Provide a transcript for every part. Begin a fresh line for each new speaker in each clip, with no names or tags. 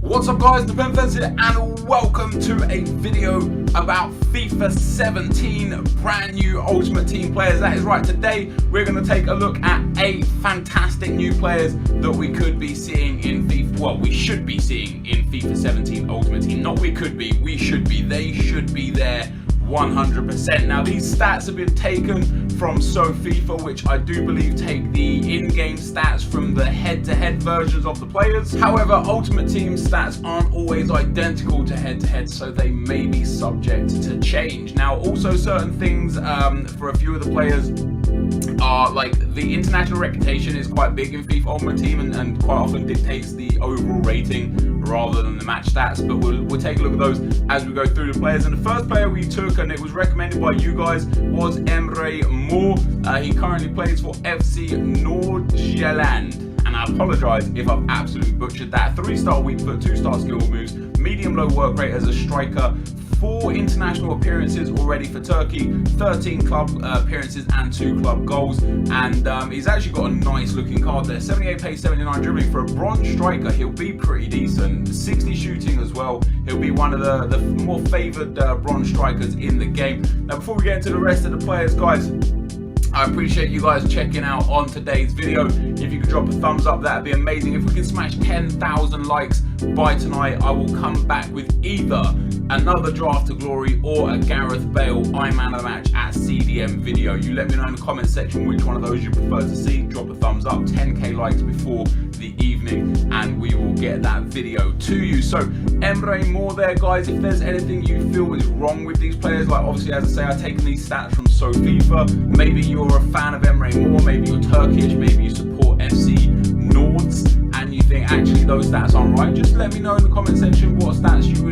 What's up guys, the Pen Fence here and welcome to a video about FIFA 17 brand new Ultimate Team players. That is right, today we're going to take a look at 8 fantastic new players that we could be seeing in FIFA, well we should be seeing in FIFA 17 Ultimate Team. Not we could be, we should be, they should be there 100%. Now these stats have been taken from FIFA, which I do believe take the in-game stats from the head-to-head versions of the players. However, Ultimate Team stats aren't always identical to head-to-head, so they may be subject to change. Now also certain things for a few of the players are like the international reputation is quite big in FIFA Ultimate Team and quite often dictates the overall rating rather than the match stats, but we'll take a look at those as we go through the players. And the first player we took, and it was recommended by you guys, was Emre Mor. He currently plays for FC Nordjylland, and I apologise if I've absolutely butchered that. 3-star weak foot, 2-star skill moves, medium low work rate as a striker, 4 international appearances already for Turkey, 13 club appearances and 2 club goals, and he's actually got a nice looking card there. 78 pace, 79 dribbling. For a bronze striker, he'll be pretty decent. 60 shooting as well. He'll be one of the more favoured bronze strikers in the game. Now before we get into the rest of the players, guys, I appreciate you guys checking out on today's video. If you could drop a thumbs up, that'd be amazing. If we can smash 10,000 likes by tonight, I will come back with either another Draft to Glory or a Gareth Bale I Man of the Match at CDM video. You let me know in the comment section which one of those you prefer to see. Drop a thumbs up, 10k likes before the evening, and we will get that video to you. So Emre Mor there, guys. If there's anything you feel is wrong with these players, like obviously as I say, I've taken these stats from FIFA. Maybe you're a fan of Emre Mor, maybe you're Turkish, maybe you support FC Nords, and you think actually those stats aren't right, just let me know in the comment section what stats you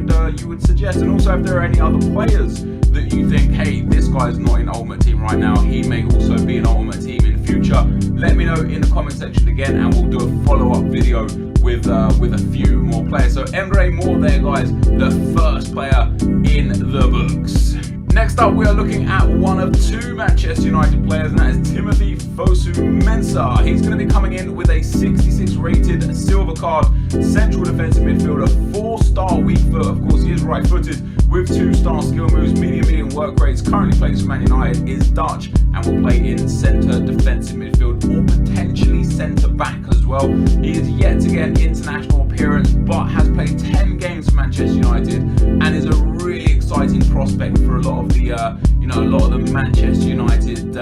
would suggest. And also if there are any other players that you think, hey, this guy's not in Ultimate Team right now, he may also be in Ultimate Team in future, let me know in the comment section again, and we'll do a follow-up video with a few more players. So Emre Mor there, guys, the first player in the books. Next up, we are looking at one of 2 Manchester United players, and that is Timothy Fosu-Mensah. He's going to be coming in with a 66 rated silver card, central defensive midfielder, 4-star weak foot. Of course, he is right-footed with 2-star skill moves, medium work rates. Currently plays for Man United, is Dutch, and will play in centre defensive midfield or potentially centre back as well. He is yet to get an international appearance, but has played 10 games for Manchester United and is a really exciting prospect for a lot of the Manchester United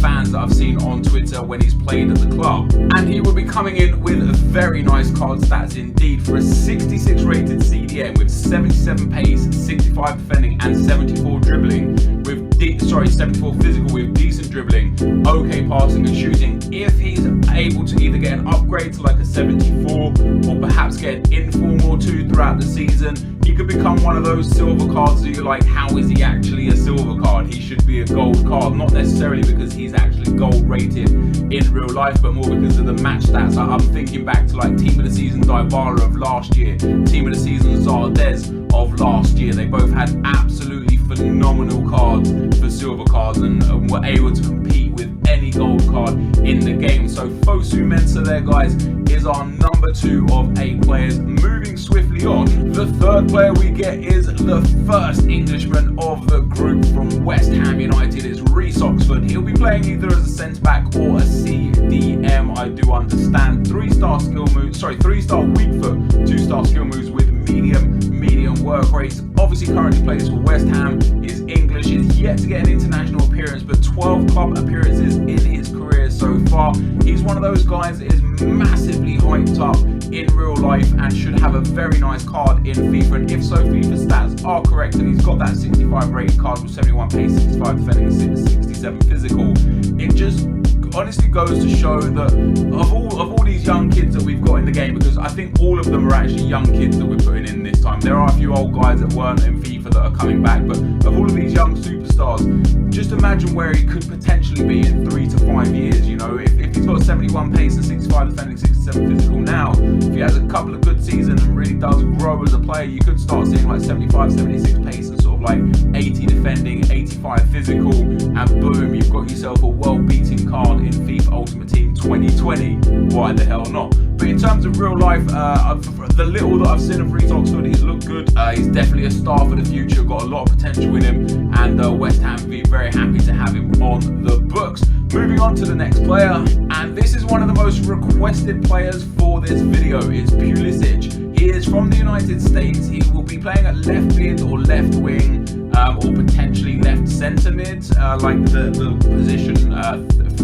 fans that I've seen on Twitter when he's played at the club. And he will be coming in with very nice card stats indeed. For a 66 rated CDM with 77 pace, 65 defending and 74 dribbling, with 74 physical with decent dribbling, okay passing and shooting. If he's able to either get an upgrade to like a 74 or perhaps get an inform or 2 throughout the season, he could become one of those silver cards that you're like, how is he actually a silver card? He should be a gold card, not necessarily because he's actually gold rated in real life, but more because of the match stats. I'm thinking back to like Team of the Season Dybala of last year, Team of the Season Zardes of last year. They both had absolutely phenomenal cards for silver cards and were able to compete with any gold card in the game. So Fosu-Mensah there, guys, is our number 2 of 8 players. Moving swiftly on, the third player we get is the first Englishman of the group from West Ham United. It's Reece Oxford. He'll be playing either as a centre back or a CDM, I do understand. 3-star skill moves, 3-star weak foot, 2-star skill moves with medium work rates. Obviously currently plays for West Ham, is English, is yet to get an international appearance, but 12 club appearances in his career so far. He's one of those guys that is massively hyped up in real life and should have a very nice card in FIFA, and if so, FIFA stats are correct and he's got that 65 rated card with 71 pace, 65 defending and 67 physical, it just honestly goes to show that of all these young kids that we've got in the game, because I think all of them are actually young kids that we're putting in this time. There are a few old guys that weren't in FIFA that are coming back, but of all of these young superstars, just imagine where he could potentially be in 3 to 5 years. You know, if he's got 71 pace and 65 defending, 67 physical now, if he has a couple of good seasons and really does grow as a player, you could start seeing like 75, 76 pace and sort of like 80 defending, 85 physical, and boom, you've got yourself a world-beating card in FIFA Ultimate Team 2020. Why the hell not? But But in terms of real life, the little that I've seen of Reece Oxford, he's looked good. He's definitely a star for the future, got a lot of potential in him, and West Ham will be very happy to have him on the books. Moving on to the next player, and this is one of the most requested players for this video. It's Pulisic. He is from the United States. He will be playing at left mid or left wing, or potentially left centre mid. Like the position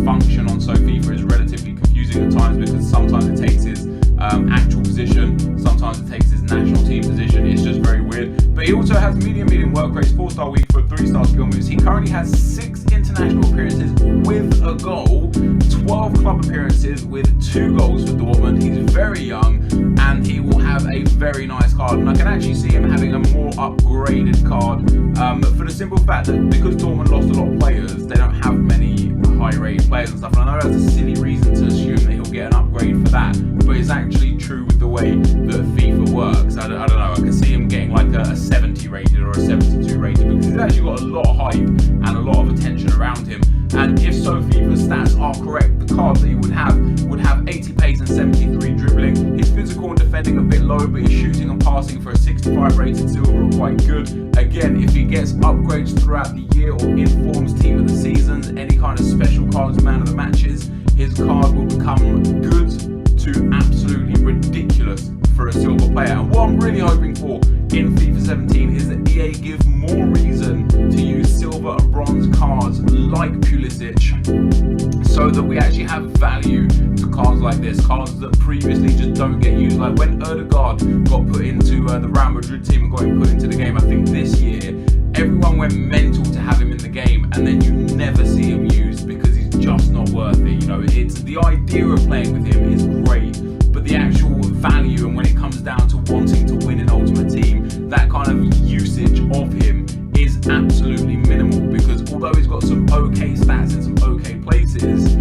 function on FIFA is relatively confusing at times, because sometimes it takes his actual position, sometimes it takes his national team position. It's just very weird. But he also has medium work rates, 4-star week for 3-star skill moves. He currently has 6 international appearances with a goal, 12 club appearances with 2 goals for Dortmund. He's very young, and he will have a very nice card, and I can actually see him having a more upgraded card, for the simple fact that because Dortmund lost a lot of players, they don't have many high-rated players and stuff, and I know that's a silly reason to assume that he'll get an upgrade for that, but it's actually true with the way that FIFA works. I don't know, I can see him getting like a 70 rated or a 72 rated, because he's actually got a lot of hype and a lot of attention around him. And if so FIFA's stats are correct, the card that he would have 80 pace and 73 dribbling. His physical and defending a bit low, but his shooting and passing for a 65 rated silver are quite good. Again, if he gets upgrades throughout the year or informs team of the seasons, any kind of special cards, man of the matches, his card will become good to absolutely ridiculous for a silver player. And what I'm really hoping for in FIFA 17 is that EA give more reason to use silver and bronze cards like Pulisic, so that we actually have value to cards like this, cards that previously just don't get used. Like when Odegaard got put into the Real Madrid team and got him put into the game, I think this year, everyone went mental to have him in the game, and then you never see him used because he's just not worth it. You know, it's the idea of playing with him is great, but the actual value, and when it comes down to wanting to win an Ultimate Team, that kind of usage of him is absolutely minimal, because although he's got some okay stats in some okay places,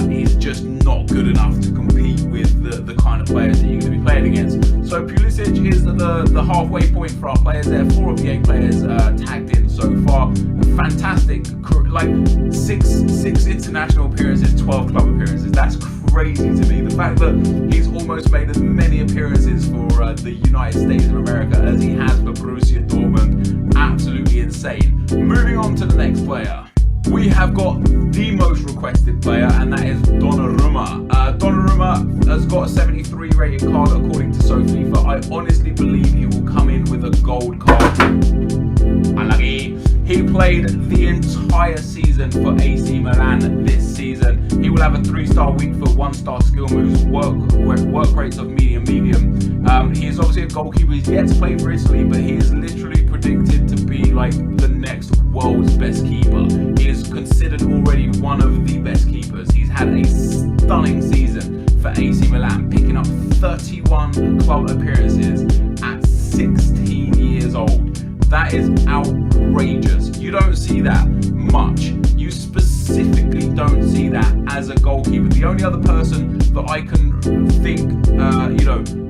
he's just not good enough to compete with the kind of players that you're going to be playing against. So Pulisic is the halfway point for our players there. 4 of the 8 players tagged in so far. Fantastic, like 6 international appearances, 12 club appearances. That's crazy to me. The fact that he's almost made as many appearances for the United States of America as he has for Borussia Dortmund, absolutely insane. Moving on to the next player, we have got the most requested player, and that is Donnarumma. Donnarumma has got a 73 rated card according to FIFA. I honestly believe he will come in with a gold card. Unlucky. He played the entire season for AC Milan this season. He will have a 3-star week for 1-star skill moves, work rates of medium. He is obviously a goalkeeper. He's yet to play for Italy, but he is literally predicted to be like the next world's best keeper. He is considered already one of the best keepers. He's had a stunning season for AC Milan, picking up 31 club appearances at 16 years old. That is outrageous. You don't see that much. You specifically don't see that as a goalkeeper. The only other person that I can think,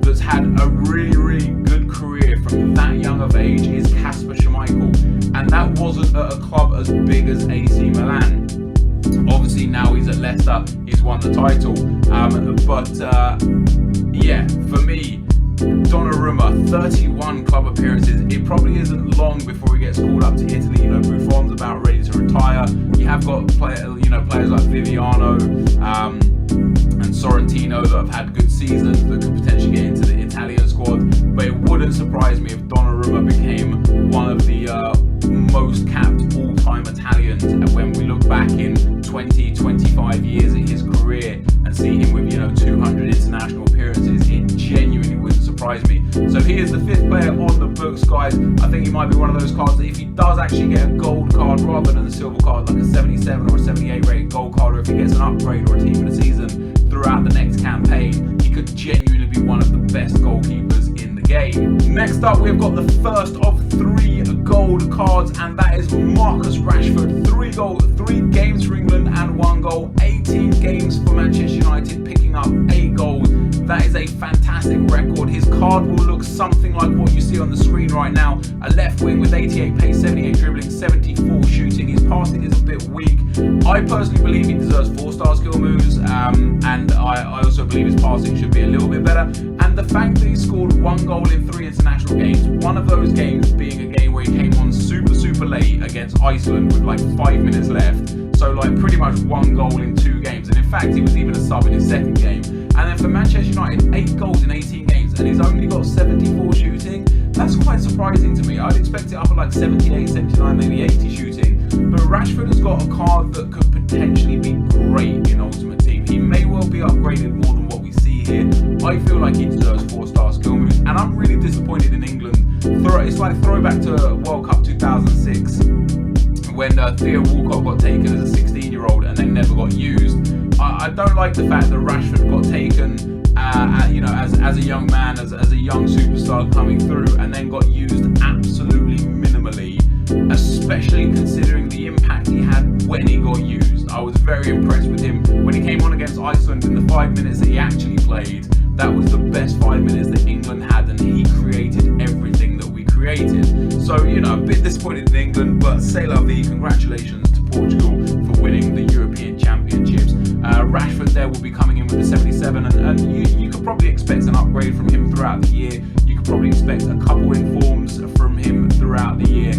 that's had a really good career from that young of age is Kasper Schmeichel, and that wasn't at a club as big as AC Milan. Obviously now he's at Leicester, he's won the title, yeah, for me, Donnarumma, 31 club appearances. It probably isn't long before he gets called up to Italy. Buffon's about ready to retire. You have got players like Viviano and Sorrentino that have had good seasons that could potentially get into the Italian squad. But it wouldn't surprise me if Donnarumma became one of the most capped all-time Italians. And when we look back in 20-25 years at his career and see him with 200 international appearances, it genuinely wouldn't surprise me. So he is the 5th player on the books, guys. I think he might be one of those cards that if he does actually get a gold card rather than a silver card, like a 77 or a 78 rated gold card, or if he gets an upgrade or a team of the season throughout the next campaign, he could genuinely be one of the best goalkeepers in the game. Next up, we've got the first of 3 gold cards, and that is Marcus Rashford. 3 games for England and 1 goal. 18 games for Manchester United, picking up 8 goals. That is a fantastic record. His card will look something like what you see on the screen right now. A left wing with 88 pace, 78 dribbling, 74 shooting. His passing is a bit weak. I personally believe he deserves 4-star skill moves, and I also believe his passing should be a little bit better. And the fact that he scored 1 goal in 3 international games, one of those games being a game where he came on super late against Iceland with like 5 minutes left. So like pretty much 1 goal in 2 games. And in fact, he was even a sub in his second game. And then for Manchester United, 8 goals in 18 games, and he's only got 74 shooting. That's quite surprising to me. I'd expect it up at like 78, 79, maybe 80 shooting. But Rashford has got a card that could potentially be great in Ultimate Team. He may well be upgraded more than what we see here. I feel like he deserves 4-star skill moves, and I'm really disappointed in England. It's like throwback to World Cup 2006 when Theo Walcott got taken as a 16-year-old and then never got used. I don't like the fact that Rashford got taken as a young man, as a young superstar coming through, and then got used absolutely minimally, especially considering the impact he had when he got used. I was very impressed with him when he came on against Iceland in the 5 minutes that he actually played. That was the best 5 minutes that England had, and he created everything that we created. So, a bit disappointed in England, but c'est la vie. Congratulations to Portugal for winning the European Championships. Rashford there will be coming in with the 77, and you could probably expect an upgrade from him throughout the year. You could probably expect a couple informs from him throughout the year.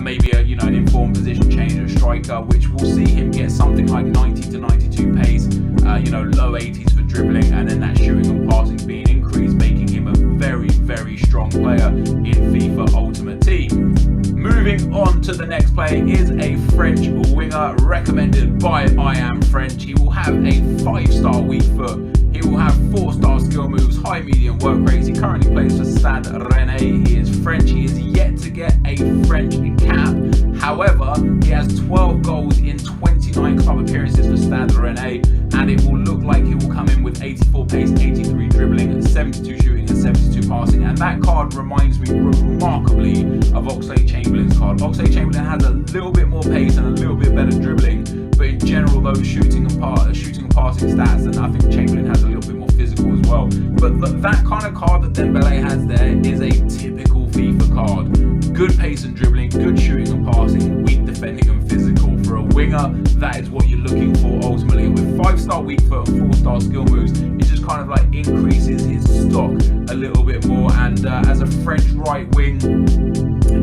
Maybe an informed position change at striker, which will see him get something like 90 to 92 pace, low 80s for dribbling, and then that shooting and passing being increased, making him a very strong player in FIFA Ultimate Team. Moving on to the next player is a French winger recommended by I Am French. He will have a 5-star weak foot. He will have 4-star skill moves, high medium work rates. He currently plays for Stade Rennais. He is French. He is yet to get a French cap. However, he has 12 goals in 29 club appearances for Stade Rennais, and it will look like he will come in with 84 pace, 83 dribbling, 72 shooting, and 72 passing. And that card reminds me remarkably of Oxlade-Chamberlain's card. Oxlade-Chamberlain has a little bit more pace and a little bit better dribbling, but in general, those shooting and passing stats, and I think Chamberlain has a little bit more physical as well. But that kind of card that Dembele has there is a typical FIFA card. Good pace and dribbling, good shooting and passing, weak defending and physical. For a winger, that is what you're looking for ultimately. And with 5-star weak foot and 4-star skill moves, it just kind of like increases his stock a little bit more. And as a French right wing,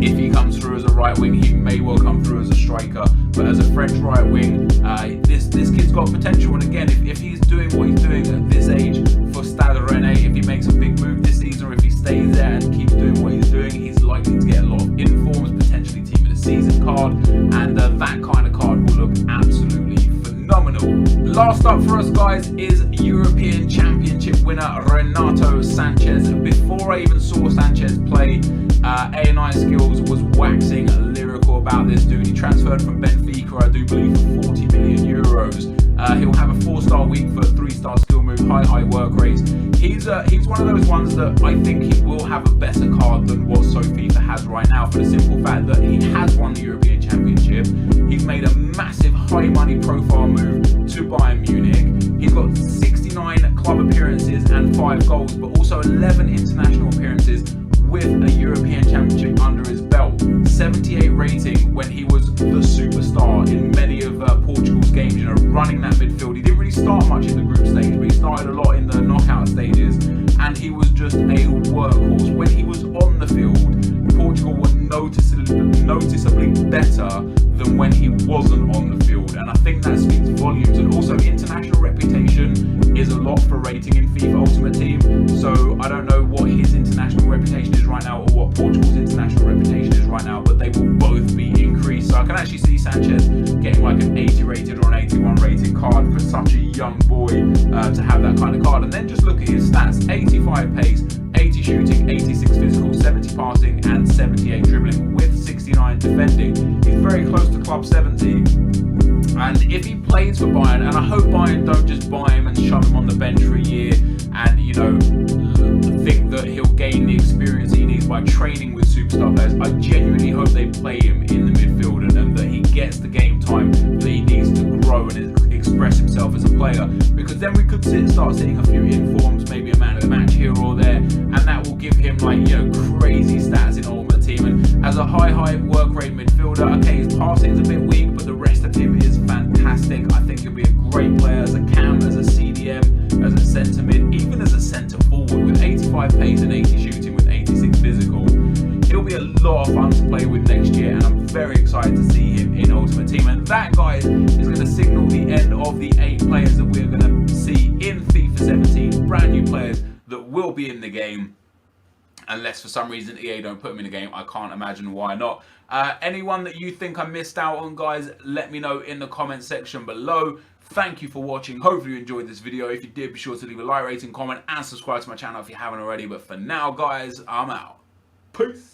if he comes through as a right wing, he may well come through as a striker. But as a French right wing, this kid's got potential. And again, if he's doing what he's doing at this age for Stade Rennais, if he makes a big move this season, or if he stays there and keeps doing what he's doing, he's likely to get a lot of informs, potentially team of the season card, and that kind of card will look absolutely phenomenal. Last up for us, guys, is European Championship winner Renato Sanchez. Before I even saw Sanchez play, A&I Skills was waxing lyrical about this dude. He transferred from Benfica, I do believe, for 40 million euros. He'll have a 4-star weak foot, 3-star skill move, high work rates. He's one of those ones that I think he will have a better card than what FIFA has right now, for the simple fact that he has won the European Championship. He's made a massive high money profile move to Bayern Munich. He's got 69 club appearances and 5 goals, but also 11 international appearances with a European Championship under his belt. 78 rating when he was the superstar in many of Portugal's games, running that midfield. He didn't really start much in the group stage, but he started a lot in the knockout stages, and he was just a workhorse. When he was on the field, Portugal were noticeably better than when he wasn't on the field, and I think that speaks volumes. And also, international reputation is a lot for rating in FIFA Ultimate Team, so I don't know what his international reputation is right now or what Portugal's international reputation is right now, but they will both be increased. So I can actually see Sanchez getting like an 80 rated or an 81 rated card for such a young boy to have that kind of card. And then just look at his stats: 85 pace, 80 shooting, 86 physical, 70 passing, and 78 dribbling with 69 defending. He's very close to club 70. And if he plays for Bayern, and I hope Bayern don't just buy him and shove him on the bench for a year and think that he'll gain the experience he needs by training with superstar players. I genuinely hope they play him in the midfield and that he gets the game time that he needs to grow and express himself as a player, because then we could start seeing a few informs, maybe a man of the match here or there, and that will give him crazy stats in Ultimate Team. And as a high work rate midfielder, okay, his passing is a bit weak, but the rest of him is fantastic. I think he'll be a great player as a cam, as a CDM, as a centre mid, even as a centre forward with 85 pace and 80 shooting with 86 physical. He'll be a lot of fun to play with next year, and I'm very excited to see him in Ultimate Team. And that, guys, is going to signal the end of the 8 players that we're going to see in FIFA 17, brand new players that will be in the game. Unless for some reason EA don't put them in the game, I can't imagine why not. Anyone that you think I missed out on, guys, let me know in the comment section below. Thank you for watching. Hopefully you enjoyed this video. If you did, be sure to leave a like, rating, comment, and subscribe to my channel if you haven't already. But for now, guys, I'm out. Peace.